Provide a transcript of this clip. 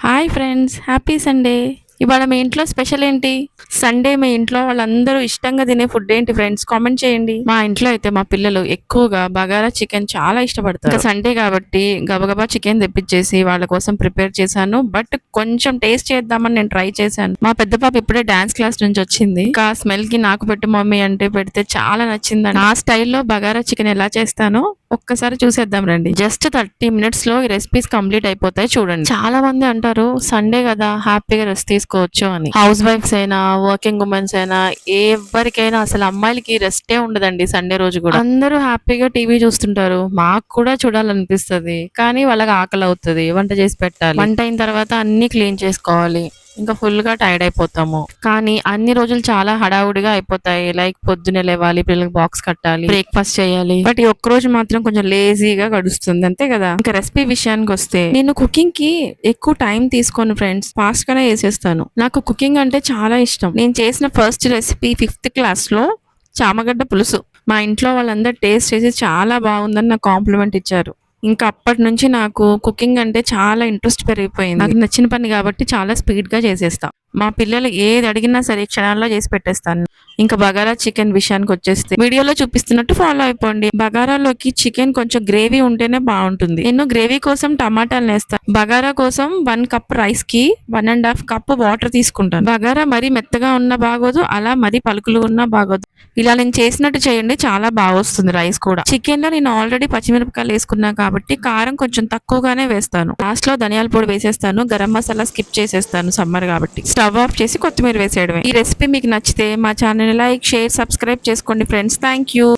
Hi friends, happy Sunday. ఇవాళ మీ ఇంట్లో special ఏంటి? సండే మీ ఇంట్లో వాళ్ళందరూ ఇష్టంగా తినే ఫుడ్ ఏంటి ఫ్రెండ్స్? కామెంట్ చేయండి. మా ఇంట్లో అయితే మా పిల్లలు ఎక్కువగా బగారా చికెన్ చాలా ఇష్టపడతారు. ఇంకా సండే కాబట్టి గబగబా చికెన్ తెప్పించేసి వాళ్ళ కోసం ప్రిపేర్ చేశాను. బట్ కొంచెం టేస్ట్ చేద్దామని నేను ట్రై చేశాను. మా పెద్ద పాప ఇప్పుడే డాన్స్ క్లాస్ నుంచి వచ్చింది. ఇంకా స్మెల్ కి నాకు పెట్టు మమ్మీ అంటే పెడితే చాలా నచ్చిందండి. నా స్టైల్లో బగారా చికెన్ ఎలా చేస్తానో ఒక్కసారి చూసేద్దాం రండి. జస్ట్ 30 minutes లో ఈ రెసిపీస్ కంప్లీట్ అయిపోతాయి చూడండి. చాలా మంది అంటారు సండే కదా హ్యాపీగా రెస్ట్ తీసుకోవచ్చు అని. హౌస్ వైఫ్స్ అయినా వర్కింగ్ ఉమెన్స్ అయినా ఎవరికైనా అసలు అమ్మాయిలకి రెస్టే ఉండదండి సండే రోజు కూడా. అందరూ హ్యాపీగా టీవీ చూస్తుంటారు. మాకు కూడా చూడాలనిపిస్తది. కానీ వాళ్ళకి ఆకలి అవుతుంది, వంట చేసి పెట్టాలి. వంట అయిన తర్వాత అన్ని క్లీన్ చేసుకోవాలి. ఇంకా ఫుల్ గా టైర్డ్ అయిపోతాము. కానీ అన్ని రోజులు చాలా హడావుడిగా అయిపోతాయి. లైక్ పొద్దున్నే లేవాలి, పిల్లలకి బాక్స్ కట్టాలి, బ్రేక్ఫాస్ట్ చేయాలి. బట్ ఈ ఒక్క రోజు మాత్రం కొంచెం లేజీగా గడుస్తుంది, అంతే కదా. ఇంకా రెసిపీ విషయానికి వస్తే నేను కుకింగ్ కి ఎక్కువ టైం తీసుకోను ఫ్రెండ్స్, ఫాస్ట్ గానే చేసేస్తాను. నాకు కుకింగ్ అంటే చాలా ఇష్టం. నేను చేసిన ఫస్ట్ రెసిపీ 5th క్లాస్ లో చామగడ్డ పులుసు. మా ఇంట్లో వాళ్ళందరూ టేస్ట్ చేసి చాలా బాగుందని నాకు కాంప్లిమెంట్ ఇచ్చారు. ఇంకా అప్పటి నుంచి నాకు కుకింగ్ అంటే చాలా ఇంట్రెస్ట్ పెరిగిపోయింది. నాకు నచ్చిన పని కాబట్టి చాలా స్పీడ్ గా చేసేస్తా. మా పిల్లలు ఏది అడిగినా సరే క్షణాల్లో చేసి పెట్టేస్తాను. ఇంకా బగారా చికెన్ విషయానికి వచ్చేస్తే వీడియోలో చూపిస్తున్నట్టు ఫాలో అయిపోండి. బగారాలోకి చికెన్ కొంచెం గ్రేవీ ఉంటేనే బాగుంటుంది. నేను గ్రేవీ కోసం టమాటాలు వేస్తాను. బగారా కోసం 1 cup రైస్ కి 1.5 cup వాటర్ తీసుకుంటాను. బగారా మరీ మెత్తగా ఉన్నా బాగోదు, అలా మరీ పలుకులు ఉన్నా బాగోదు. ఇలా నేను చేసినట్టు చేయండి, చాలా బాగా వస్తుంది రైస్ కూడా. చికెన్ లో నేను ఆల్రెడీ పచ్చిమిరపకాయలు వేసుకున్నా కాబట్టి కారం కొంచెం తక్కువగానే వేస్తాను. లాస్ట్ లో ధనియాల పొడి వేసేస్తాను. గరం మసాలా స్కిప్ చేసేస్తాను సమ్మర్ కాబట్టి. స్టవ్ ఆఫ్ చేసి కొత్తిమీర వేసేయడమే. ఈ రెసిపీ మీకు నచ్చితే మా ఛానల్ లైక్, షేర్, సబ్స్క్రైబ్ చేసుకోండి ఫ్రెండ్స్. Thank you.